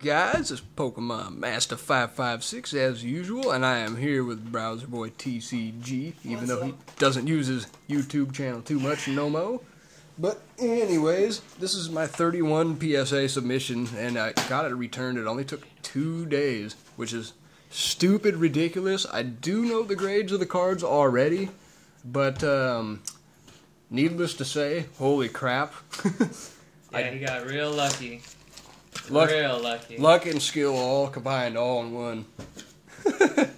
guys? It's Pokemon Master 556 as usual, and I am here with Browser Boy TCG, even though he doesn't use his YouTube channel too much no mo. But anyways, this is my 31 PSA submission, and I got it returned. It only took 2 days, which is stupid ridiculous. I do know the grades of the cards already, but needless to say, holy crap. Yeah, he got real lucky. Real lucky. Luck and skill all combined, all in one. I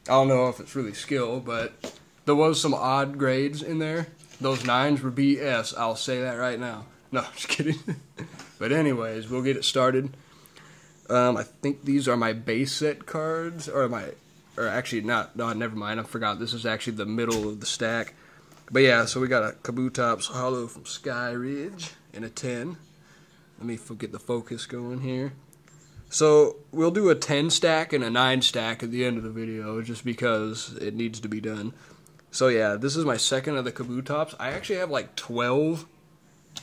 don't know if it's really skill, but there was some odd grades in there. Those 9s were BS, I'll say that right now. No, just kidding. But anyways, we'll get it started. I think these are my base set cards, or actually not, no, never mind, I forgot. This is actually the middle of the stack. But yeah, so we got a Kabutops Hollow from Sky Ridge and a 10. Let me get the focus going here. So we'll do a 10 stack and a 9 stack at the end of the video, just because it needs to be done. So yeah, this is my second of the Kabutops. I actually have like 12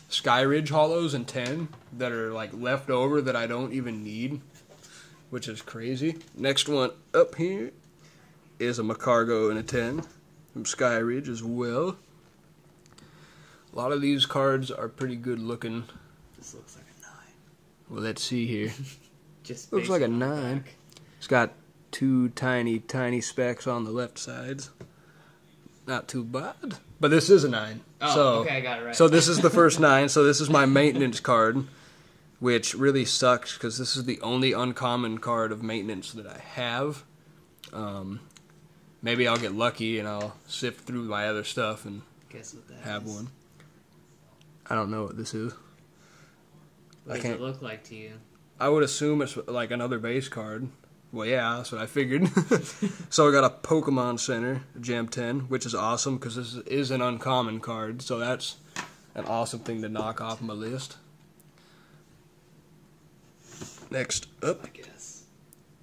Sky Ridge Hollows and 10 that are like left over that I don't even need, which is crazy. Next one up here is a Macargo and a 10 from Sky Ridge as well. A lot of these cards are pretty good looking. This looks like a 9. Well, let's see here. Just looks like a 9. It's got 2 tiny specks on the left sides. Not too bad. But this is a 9. Oh, so, okay, I got it right. So this is the first 9. So this is my maintenance card, which really sucks because this is the only uncommon card of maintenance that I have. Maybe I'll get lucky and I'll sift through my other stuff and guess what that have is. one. I don't know what this is. What does it look like to you? I would assume it's like another base card. Well, yeah, that's what I figured. So I got a Pokemon Center, Gem 10, which is awesome because this is an uncommon card. So that's an awesome thing to knock off my list. Next up, I guess.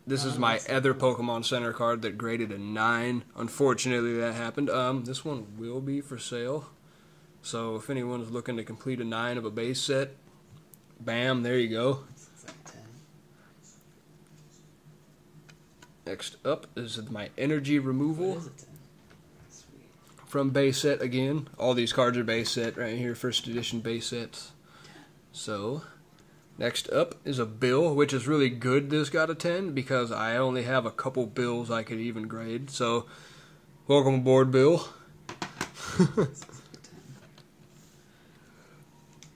This is my other Pokemon Center card that graded a 9. Unfortunately, that happened. This one will be for sale. So if anyone's looking to complete a 9 of a base set, bam, there you go. This looks like a 10. Next up is my energy removal. What is a 10? Sweet. From base set again. All these cards are base set right here, first edition base sets. So, next up is a bill, which is really good this got a 10 because I only have a couple bills I could even grade. So, welcome aboard, Bill.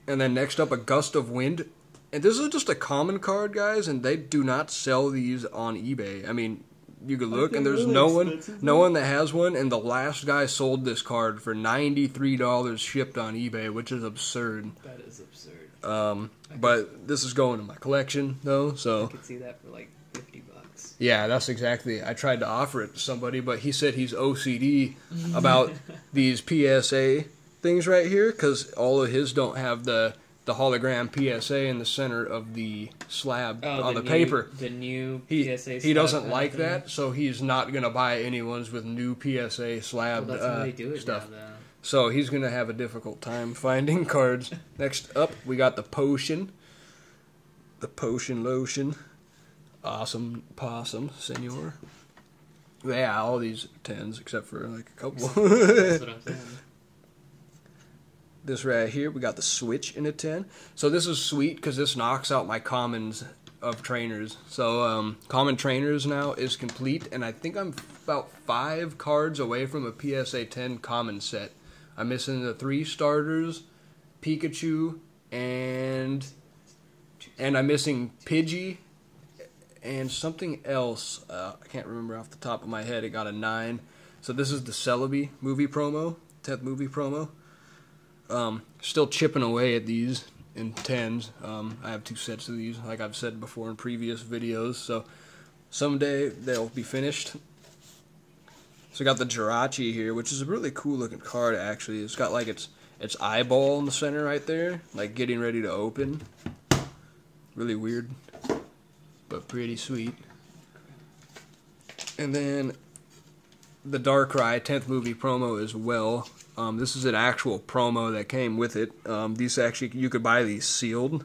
And then next up, a Gust of Wind. And this is just a common card, guys, and they do not sell these on eBay. I mean, you could look, and there's no one that has one, and the last guy sold this card for $93 shipped on eBay, which is absurd. That is absurd. But this is going in my collection, though, so... I could see that for like $50. Yeah, that's exactly... I tried to offer it to somebody, but he said he's OCD about these PSA things right here, because all of his don't have the hologram PSA in the center of the slab on the paper. The new PSA He doesn't like that, so he's not going to buy any ones with new PSA slab that's how they do it stuff. now, though. So he's going to have a difficult time finding cards. Next up, we got the Potion. The Potion Lotion. Awesome Possum, senor. Yeah, all these 10s except for like a couple. That's what I'm saying. This right here, we got the Switch in a 10. So this is sweet because this knocks out my commons of trainers. So common trainers now is complete, and I think I'm about 5 cards away from a PSA 10 common set. I'm missing the 3 starters, Pikachu, and I'm missing Pidgey and something else. I can't remember off the top of my head. It got a 9. So this is the Celebi movie promo, 10th movie promo. Still chipping away at these in 10s. I have 2 sets of these, like I've said before in previous videos, so someday they'll be finished. So we got the Jirachi here, which is a really cool looking card actually. It's got like its eyeball in the center right there, like getting ready to open. Really weird, but pretty sweet. And then the Darkrai 10th movie promo as well. This is an actual promo that came with it. These actually, you could buy these sealed.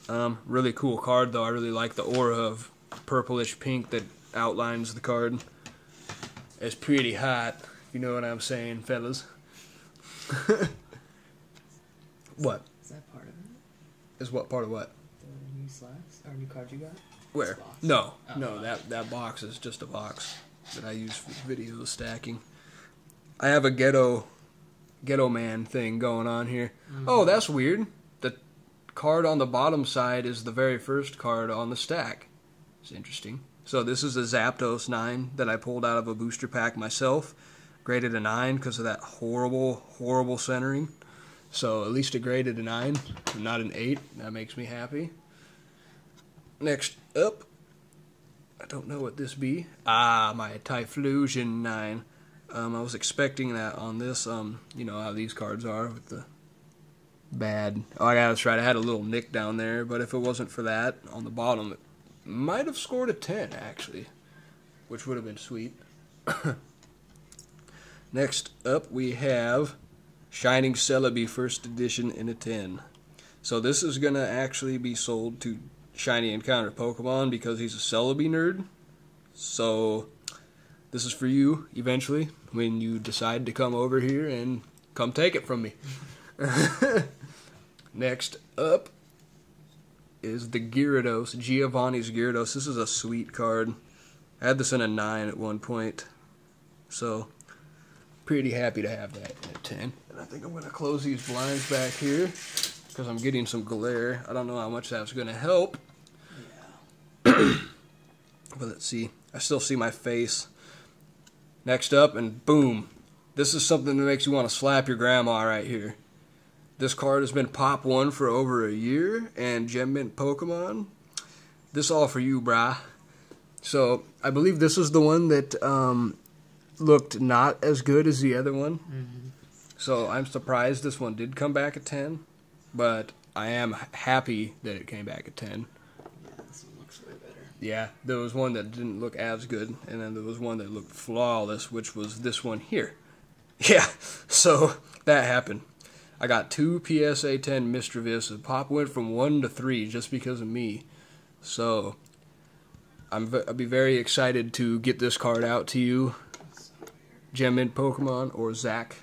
Really cool card, though. I really like the aura of purplish pink that outlines the card. It's pretty hot, if you know what I'm saying, fellas. What? Is that part of it? Is what part of what? The new slabs? Or new cards you got? Where? No, that box is just a box that I use for video stacking. I have a ghetto man thing going on here. Oh, that's weird. The card on the bottom side is the very first card on the stack. It's interesting. So this is a Zapdos 9 that I pulled out of a booster pack myself. Graded a 9 because of that horrible centering. So at least it graded a 9, not an 8. That makes me happy. Next up, I don't know what this be. My Typhlosion 9. I was expecting that on this. You know how these cards are with the bad. Oh, yeah, that's right. I had a little nick down there, but if it wasn't for that on the bottom, it might have scored a 10 actually, which would have been sweet. Next up, we have Shining Celebi First Edition in a 10. So this is gonna actually be sold to Shiny Encounter Pokemon because he's a Celebi nerd. So this is for you eventually when you decide to come over here and come take it from me. Next up is the Gyarados, Giovanni's Gyarados. This is a sweet card. I had this in a 9 at one point. So pretty happy to have that in a 10. And I think I'm going to close these blinds back here because I'm getting some glare. I don't know how much that's going to help. Yeah. But let's see. I still see my face. Next up, and boom. This is something that makes you want to slap your grandma right here. This card has been Pop 1 for over a year, and Gem Mint Pokemon. This all for you, brah. So, I believe this is the one that looked not as good as the other one. So, I'm surprised this one did come back at 10, but I am happy that it came back at 10. Yeah, there was one that didn't look as good, and then there was one that looked flawless, which was this one here. Yeah, so that happened. I got 2 PSA 10 Mischievous, and Pop went from 1 to 3 just because of me. So, I'll be very excited to get this card out to you. Gem Mint Pokemon, or Zach,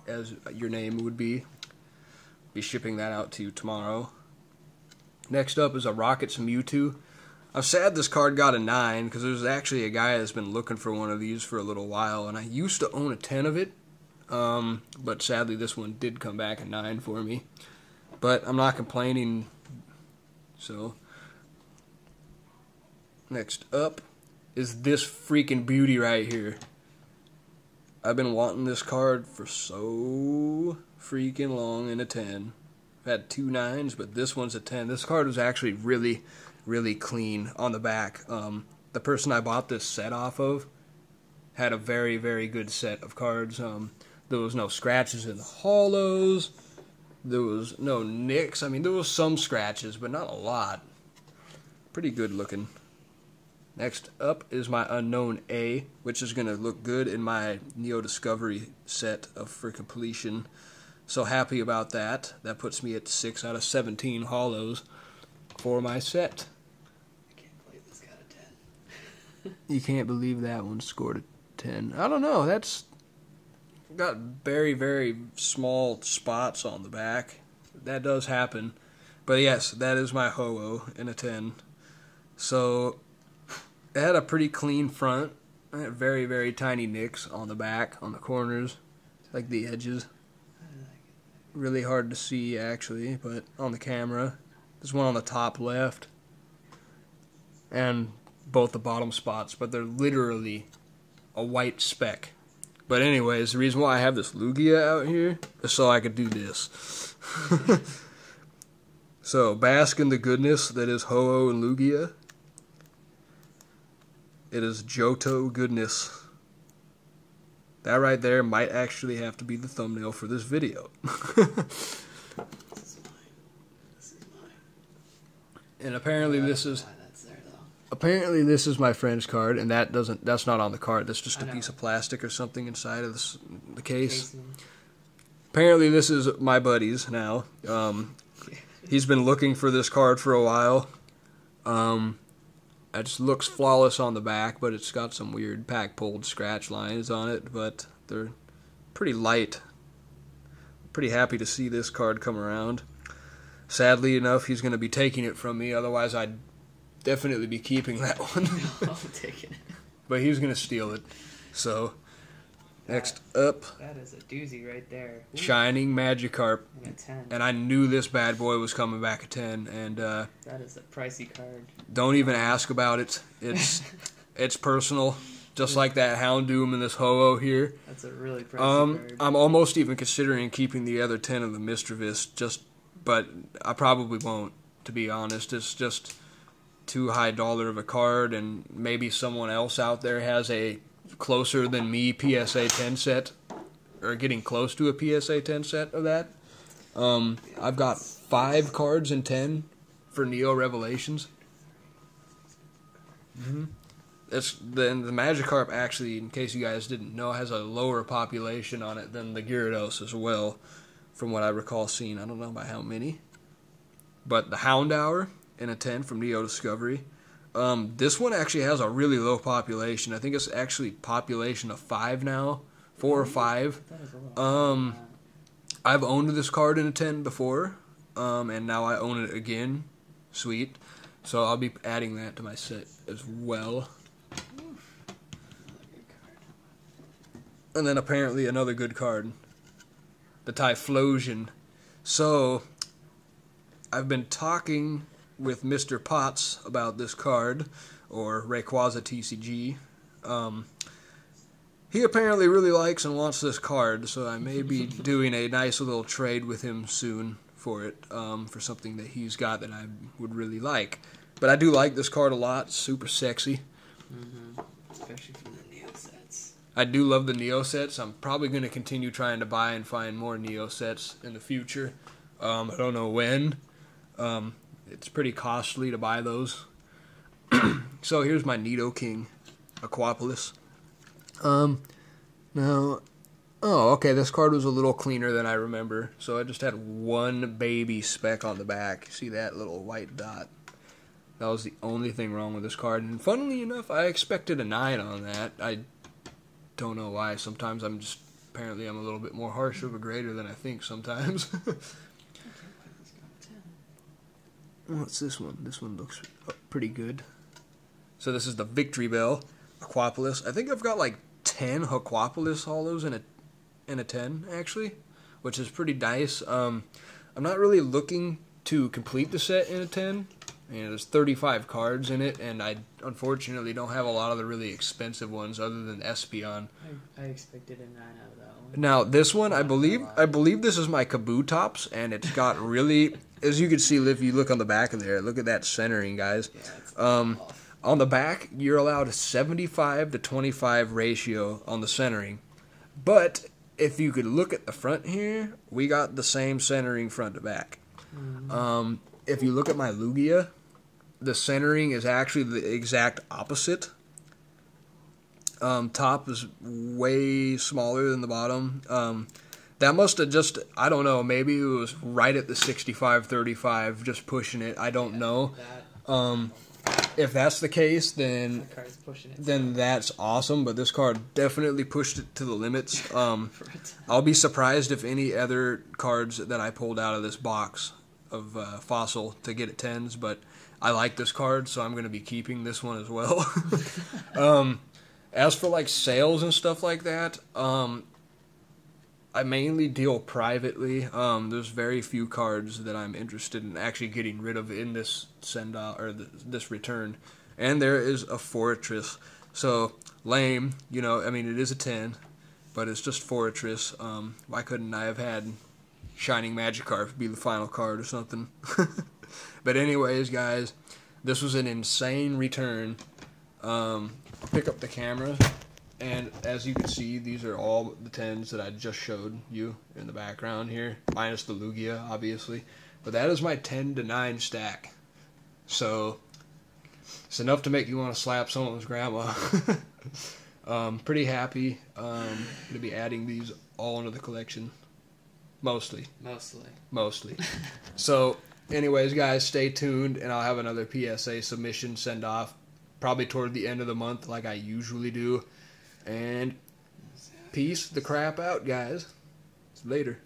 as your name would be. Be shipping that out to you tomorrow. Next up is a Rockets Mewtwo. I'm sad this card got a 9 because there's actually a guy that's been looking for one of these for a little while, and I used to own a 10 of it, but sadly this one did come back a 9 for me. But I'm not complaining. So next up is this freaking beauty right here. I've been wanting this card for so freaking long in a 10. I've had 2 9s, but this one's a 10. This card was actually really clean on the back. The person I bought this set off of had a very good set of cards. There was no scratches in the hollows. There was no nicks. I mean, there was some scratches, but not a lot. Pretty good looking. Next up is my Unknown A, which is going to look good in my Neo Discovery set for completion. So happy about that. That puts me at 6 out of 17 hollows for my set. You can't believe that one scored a 10. I don't know. That's got very small spots on the back. That does happen. But yes, that is my Ho-Oh in a 10. So it had a pretty clean front. It had very tiny nicks on the back, on the corners, like the edges. Really hard to see actually, but on the camera. There's one on the top left. And both the bottom spots, but they're literally a white speck. But anyways, the reason why I have this Lugia out here is so I could do this. So, bask in the goodness that is Ho-Oh and Lugia. It is Johto goodness. That right there might actually have to be the thumbnail for this video. And apparently this is my friend's card, and that's not on the card. That's just a piece of plastic or something inside of the case. Apparently this is my buddy's now. He's been looking for this card for a while. It just looks flawless on the back, but it's got some weird pack-pulled scratch lines on it, but they're pretty light. Pretty happy to see this card come around. Sadly enough, he's going to be taking it from me, otherwise I'd definitely be keeping that one. I'm taking it. But he's going to steal it. So, next up. That is a doozy right there. Ooh. Shining Magikarp. And a 10. And I knew this bad boy was coming back at 10. And that is a pricey card. Don't even ask about it. It's personal. Just like that Houndoom and this Ho-Oh here. That's a really pricey card. I'm almost even considering keeping the other 10 of the Mischievous, but I probably won't, to be honest. It's just too high dollar of a card, and maybe someone else out there has a closer than me PSA 10 set, or getting close to a PSA 10 set of that. I've got 5 cards in 10 for Neo Revelations. The Magikarp, actually, in case you guys didn't know, has a lower population on it than the Gyarados as well, from what I recall seeing. I don't know by how many. But the Houndour in a 10 from Neo Discovery. This one actually has a really low population. I think it's actually population of 5 now. 4 or 5. I've owned this card in a 10 before, and now I own it again. Sweet. So I'll be adding that to my set as well. And then apparently another good card, the Typhlosion. So, I've been talking with Mr. Potts about this card, or Rayquaza TCG. He apparently really likes and wants this card, so I may be doing a nice little trade with him soon for it, for something that he's got that I would really like. But I do like this card a lot. It's super sexy. Especially from the Neo sets. I do love the Neo sets. I'm probably going to continue trying to buy and find more Neo sets in the future. I don't know when. It's pretty costly to buy those. So here's my Nidoking Aquapolis. Now, oh, okay, this card was a little cleaner than I remember. So I just had one baby speck on the back. See that little white dot? That was the only thing wrong with this card. And funnily enough, I expected a 9 on that. I don't know why. Sometimes apparently I'm a little bit more harsh of a grader than I think sometimes. What's this one? This one looks pretty good. So this is the Victory Bell Aquapolis. I think I've got like 10 Aquapolis hollows in a 10, actually, which is pretty nice. I'm not really looking to complete the set in a 10. There's 35 cards in it, and I unfortunately don't have a lot of the really expensive ones other than Espeon. I expected a 9 out of that one. Now, this one, I believe this is my Kabutops, and it's got really, as you can see if you look on the back of there, look at that centering, guys. Yeah, on the back, you're allowed a 75 to 25 ratio on the centering. But if you could look at the front here, we got the same centering front to back. If you look at my Lugia, the centering is actually the exact opposite. Top is way smaller than the bottom. That must have just, I don't know, maybe it was right at the 65-35, just pushing it. I don't know. If that's the case, then that's awesome, but this card definitely pushed it to the limits. I'll be surprised if any other cards that I pulled out of this box of Fossil to get at 10s, but I like this card, so I'm going to be keeping this one as well. As for like sales and stuff like that, I mainly deal privately. There's very few cards that I'm interested in actually getting rid of in this send-out or this return. And there is a Fortress. So, lame, you know, I mean, it is a 10, but it's just Fortress. Why couldn't I have had Shining Magikarp be the final card or something? But anyways, guys, this was an insane return. Pick up the camera. And as you can see, these are all the 10s that I just showed you in the background here, minus the Lugia, obviously. But that is my 10 to 9 stack. So, it's enough to make you want to slap someone's grandma. Pretty happy. Going to be adding these all into the collection. Mostly. Mostly. So, anyways, guys, stay tuned, and I'll have another PSA submission send off probably toward the end of the month like I usually do. And peace the crap out, guys. Later.